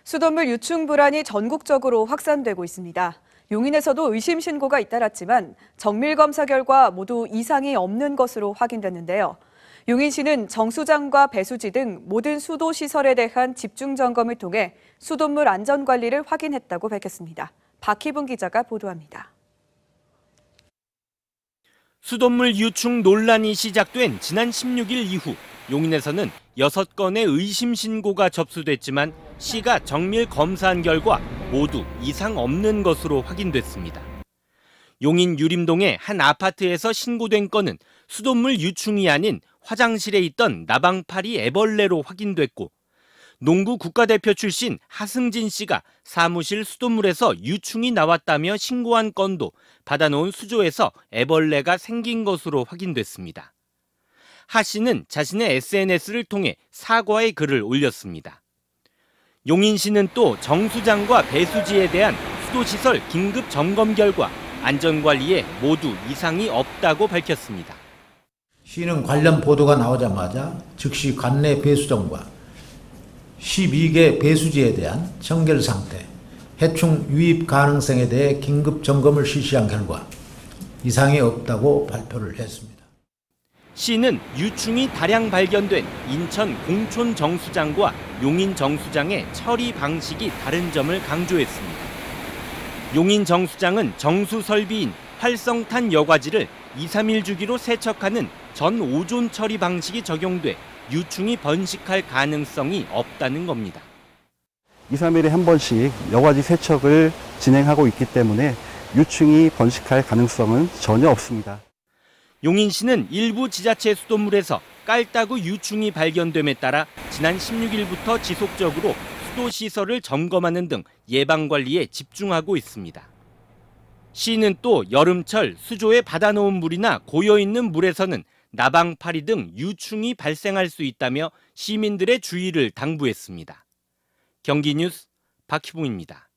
수돗물 유충 불안이 전국적으로 확산되고 있습니다. 용인에서도 의심 신고가 잇따랐지만 정밀 검사 결과 모두 이상이 없는 것으로 확인됐는데요. 용인시는 정수장과 배수지 등 모든 수도 시설에 대한 집중 점검을 통해 수돗물 안전 관리를 확인했다고 밝혔습니다. 박희분 기자가 보도합니다. 수돗물 유충 논란이 시작된 지난 16일 이후 용인에서는 6건의 의심 신고가 접수됐지만 시가 정밀 검사한 결과 모두 이상 없는 것으로 확인됐습니다. 용인 유림동의 한 아파트에서 신고된 건은 수돗물 유충이 아닌 화장실에 있던 나방파리 애벌레로 확인됐고, 농구 국가대표 출신 하승진 씨가 사무실 수돗물에서 유충이 나왔다며 신고한 건도 받아놓은 수조에서 애벌레가 생긴 것으로 확인됐습니다. 하 씨는 자신의 SNS를 통해 사과의 글을 올렸습니다. 용인시는 또 정수장과 배수지에 대한 수도시설 긴급 점검 결과 안전관리에 모두 이상이 없다고 밝혔습니다. 시는 관련 보도가 나오자마자 즉시 관내 배수정과 12개 배수지에 대한 청결 상태, 해충 유입 가능성에 대해 긴급 점검을 실시한 결과 이상이 없다고 발표를 했습니다. 시는 유충이 다량 발견된 인천 공촌 정수장과 용인 정수장의 처리 방식이 다른 점을 강조했습니다. 용인 정수장은 정수 설비인 활성탄 여과지를 2, 3일 주기로 세척하는 전 오존 처리 방식이 적용돼 유충이 번식할 가능성이 없다는 겁니다. 2, 3일에 한 번씩 여과지 세척을 진행하고 있기 때문에 유충이 번식할 가능성은 전혀 없습니다. 용인시는 일부 지자체 수돗물에서 깔따구 유충이 발견됨에 따라 지난 16일부터 지속적으로 수도시설을 점검하는 등 예방관리에 집중하고 있습니다. 시는 또 여름철 수조에 받아놓은 물이나 고여있는 물에서는 나방파리 등 유충이 발생할 수 있다며 시민들의 주의를 당부했습니다. 경기뉴스 박희봉입니다.